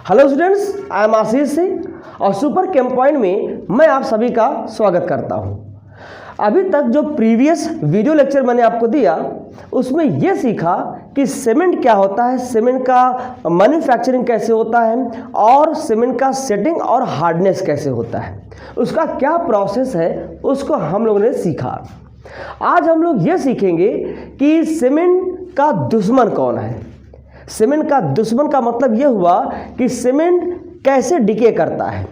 Hello students, I am Ashish Singh और super केम point में मैं आप सभी का स्वागत करता हूं। अभी तक जो प्रीवियस वीडियो लेक्चर मैंने आपको दिया उसमें यह सीखा कि सीमेंट क्या होता है, सीमेंट का मैन्युफैक्चरिंग कैसे होता है और सीमेंट का सेटिंग और हार्डनेस कैसे होता है, उसका क्या प्रोसेस है उसको हम लोगों ने सीखा। आज हम लोग ये सीखेंगे कि सीमेंट का दुश्मन कौन है। सीमेंट का दुश्मन का मतलब यह हुआ कि सीमेंट कैसे डिके करता है,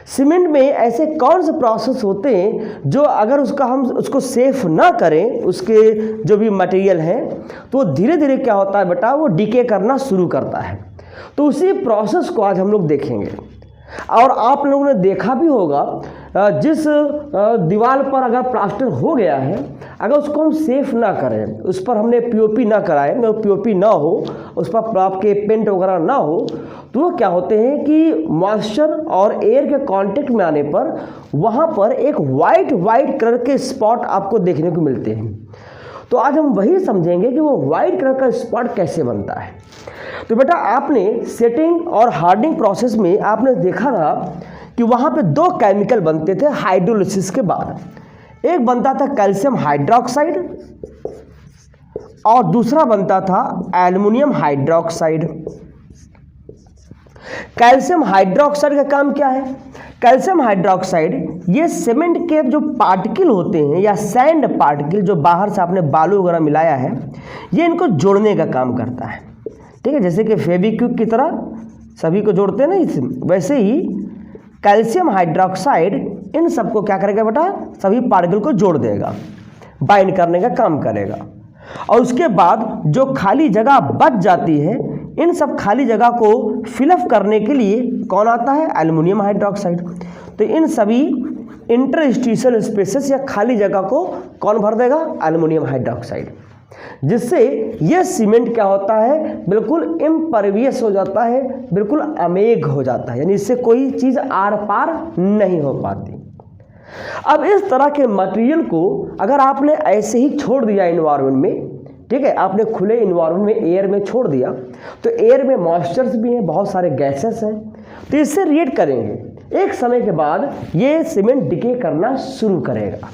सीमेंट में ऐसे कौन से प्रोसेस होते हैं जो अगर हम उसको सेफ ना करें, उसके जो भी मटेरियल हैं, तो धीरे धीरे क्या होता है बेटा, वो डिके करना शुरू करता है। तो उसी प्रोसेस को आज हम लोग देखेंगे। और आप लोगों ने देखा भी होगा, जिस दीवार पर अगर प्लास्टर हो गया है, अगर उसको हम सेफ ना करें, उस पर हमने पीओपी ना कराए, पीओपी ना हो, उस पर आपके पेंट वगैरह ना हो, तो वो क्या होते हैं कि मॉइस्चर और एयर के कांटेक्ट में आने पर वहाँ पर एक वाइट कलर के स्पॉट आपको देखने को मिलते हैं। तो आज हम वही समझेंगे कि वो वाइट कलर का स्पॉट कैसे बनता है। तो बेटा आपने सेटिंग और हार्डनिंग प्रोसेस में आपने देखा था कि वहाँ पे दो केमिकल बनते थे हाइड्रोलिसिस के बाद। एक बनता था कैल्शियम हाइड्रोक्साइड और दूसरा बनता था एल्युमिनियम हाइड्रोक्साइड। कैल्शियम हाइड्रोक्साइड का काम क्या है? कैल्शियम हाइड्रोक्साइड ये सीमेंट के जो पार्टिकल होते हैं या सैंड पार्टिकल जो बाहर से आपने बालू वगैरह मिलाया है, ये इनको जोड़ने का काम करता है। ठीक है, जैसे कि फेविक्विक की तरह सभी को जोड़ते हैं ना, वैसे ही कैल्शियम हाइड्रोक्साइड इन सबको क्या करेगा बेटा, सभी पार्टिकल को जोड़ देगा, बाइंड करने का काम करेगा। और उसके बाद जो खाली जगह बच जाती है, इन सब खाली जगह को फिलअप करने के लिए कौन आता है? Aluminium hydroxide. तो इन सभी इंटरस्टिशियल स्पेसेस या खाली जगह को कौन भर देगा? Aluminium hydroxide. जिससे यह सीमेंट क्या होता है, बिल्कुल इम्परवियस हो जाता है, बिल्कुल अमेघ हो जाता है, यानी इससे कोई चीज़ आर पार नहीं हो पाती। अब इस तरह के मटेरियल को अगर आपने ऐसे ही छोड़ दिया इन्वायरमेंट में, ठीक है, आपने खुले इन्वायरमेंट में एयर में छोड़ दिया, तो एयर में मॉइस्चर्स भी हैं, बहुत सारे गैसेस हैं, तो इससे रिएक्ट करेंगे। एक समय के बाद ये सीमेंट डिके करना शुरू करेगा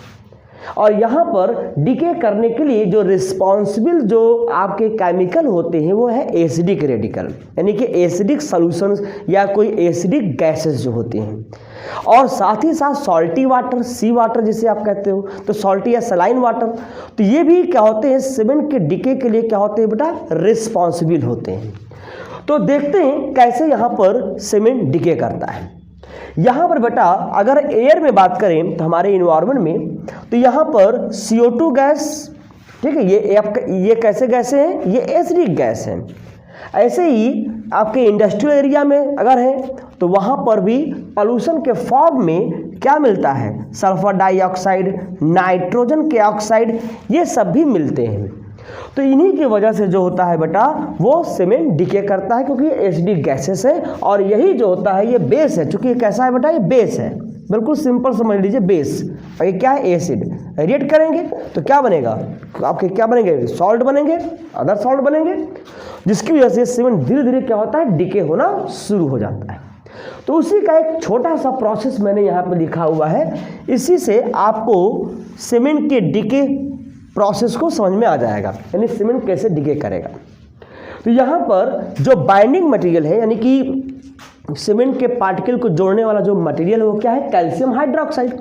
और यहाँ पर डिके करने के लिए जो रिस्पॉन्सिबल जो आपके केमिकल होते हैं वो है एसिडिक रेडिकल, यानी कि एसिडिक सॉल्यूशंस या कोई एसिडिक गैसेस जो होती हैं, और साथ ही साथ सॉल्टी वाटर, सी वाटर जिसे आप कहते हो, तो सॉल्टी या सलाइन वाटर, तो ये भी क्या होते हैं सीमेंट के डिके के लिए क्या होते हैं बेटा, रिस्पॉन्सिबल होते हैं। तो देखते हैं कैसे यहाँ पर सीमेंट डिके करता है। यहाँ पर बेटा अगर एयर में बात करें तो हमारे इन्वायरमेंट में, तो यहाँ पर CO2 गैस, ठीक है, ये कैसे गैस हैं? ये एसिडिक गैस हैं। ऐसे ही आपके इंडस्ट्रियल एरिया में अगर है तो वहाँ पर भी पॉल्यूशन के फॉर्म में क्या मिलता है? सल्फर डाइऑक्साइड, नाइट्रोजन के ऑक्साइड, ये सब भी मिलते हैं। तो इन्हीं की वजह से जो होता है बेटा वो सीमेंट डिके करता है, क्योंकि ये एसिडिक गैसेस है और यही जो होता है ये बेस है। चूंकि ये कैसा है बेटा, ये बेस है, बिल्कुल सिंपल समझ लीजिए बेस। और ये क्या है? एसिड। रिएक्ट करेंगे तो क्या बनेगा? आपके क्या बनेंगे? सॉल्ट बनेंगे, अदर सॉल्ट बनेंगे, जिसकी वजह से सीमेंट धीरे धीरे क्या होता है, डिके होना शुरू हो जाता है। तो उसी का एक छोटा सा प्रोसेस मैंने यहाँ पर लिखा हुआ है, इसी से आपको सीमेंट के डिके प्रोसेस को समझ में आ जाएगा, यानी सीमेंट कैसे डिके करेगा। तो यहाँ पर जो बाइंडिंग मटेरियल है, यानी कि सीमेंट के पार्टिकल को जोड़ने वाला जो मटेरियल है वो क्या है? Calcium hydroxide.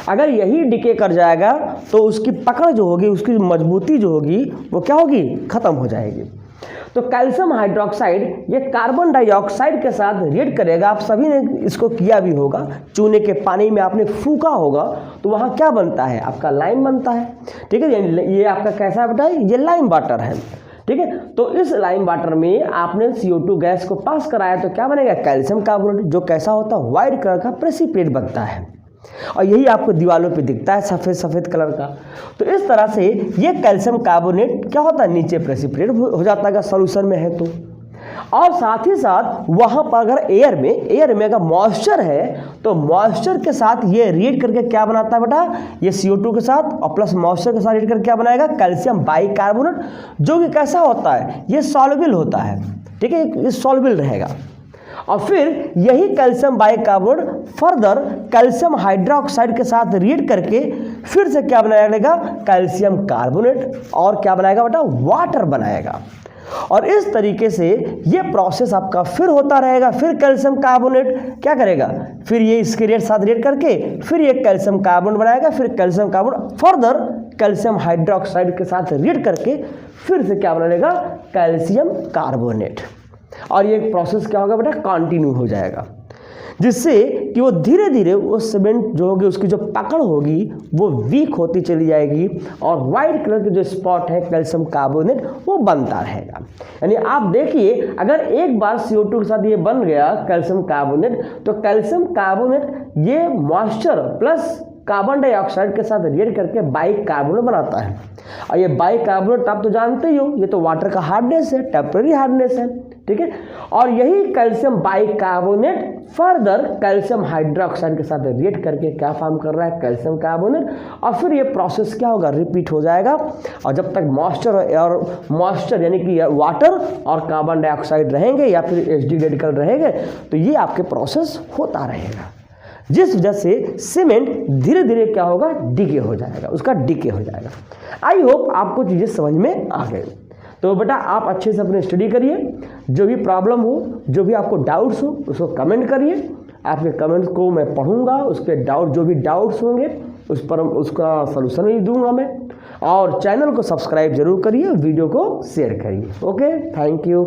अगर यही डिके कर जाएगा तो उसकी पकड़ जो होगी, उसकी मजबूती जो होगी वो क्या होगी? खत्म हो जाएगी। तो कैल्शियम हाइड्रोक्साइड ये कार्बन डाइऑक्साइड के साथ रिएक्ट करेगा। आप सभी ने इसको किया भी होगा, चूने के पानी में आपने फूका होगा तो वहाँ क्या बनता है? आपका लाइम बनता है। ठीक है, ये आपका कैसा बेटा? ये लाइम वाटर है। ठीक है, तो इस लाइम वाटर में आपने CO2 गैस को पास कराया तो क्या बनेगा? कैल्शियम कार्बोनेट, जो कैसा होता है? व्हाइट कलर का प्रेसिपिटेट बनता है और यही आपको दीवारों पे दिखता है सफ़ेद सफ़ेद कलर का। तो इस तरह से ये कैल्शियम कार्बोनेट क्या होता है? नीचे प्रेसिपिटेट हो जाता है सॉल्यूशन में है तो। और साथ ही साथ वहाँ पर अगर एयर में अगर मॉइस्चर है तो मॉइस्चर के साथ ये रिएक्ट करके क्या बनाता है बेटा? ये CO2 के साथ और प्लस मॉइस्चर के साथ रिएक्ट करके क्या बनाएगा? कैल्शियम बाइकार्बोनेट, जो कि कैसा होता है? ये सॉल्युबल होता है। ठीक है, ये सॉल्युबल रहेगा। और फिर यही calcium bicarbonate further calcium hydroxide के साथ रिएक्ट करके फिर से क्या बनाएगा, कैल्शियम कार्बोनेट, और क्या बनाएगा बेटा, वाटर बनाएगा। और इस तरीके से ये प्रोसेस आपका फिर होता रहेगा। फिर कैल्शियम कार्बोनेट क्या करेगा, फिर ये इसके रेट साथ रेट करके फिर ये कैल्शियम कार्बोनेट बनाएगा, फिर calcium carbonate further calcium hydroxide के साथ रिएक्ट करके फिर से क्या बनेगा, कैल्शियम कार्बोनेट। और ये प्रोसेस क्या होगा बेटा, कंटिन्यू हो जाएगा, जिससे कि वो धीरे धीरे वो सीमेंट जो होगी उसकी जो पकड़ होगी वो वीक होती चली जाएगी और वाइट कलर के जो स्पॉट है कैल्शियम कार्बोनेट वो बनता रहेगा। यानी आप देखिए, अगर एक बार CO2 के साथ ये बन गया कैल्शियम कार्बोनेट, तो कैल्शियम कार्बोनेट ये मॉइस्चर प्लस कार्बन डाइऑक्साइड के साथ रिएक्ट करके बाइकार्बोनेट बनाता है। और ये बाइकार्बोनेट आप तो जानते ही हो, ये तो वाटर का हार्डनेस है, टेम्परेरी हार्डनेस है, ठीक है। और यही calcium bicarbonate further calcium hydroxide के साथ रिएक्ट करके क्या फॉर्म कर रहा है, कैल्शियम कार्बोनेट। और फिर ये प्रोसेस क्या होगा, रिपीट हो जाएगा। और जब तक मॉइस्चर यानी कि वाटर और कार्बन डाइऑक्साइड रहेंगे या फिर Hd रेडिकल रहेंगे, तो ये आपके प्रोसेस होता रहेगा, जिस वजह से सीमेंट धीरे धीरे क्या होगा, डिके हो जाएगा, उसका डिके हो जाएगा। आई होप आपको चीज़ें समझ में आ गए। तो बेटा आप अच्छे से अपने स्टडी करिए, जो भी प्रॉब्लम हो, जो भी आपको डाउट्स हो उसको कमेंट करिए, आपके कमेंट्स को मैं पढ़ूंगा, उसके जो भी डाउट्स होंगे उस पर उसका सलूशन भी दूंगा मैं। और चैनल को सब्सक्राइब जरूर करिए, वीडियो को शेयर करिए। Okay, thank you.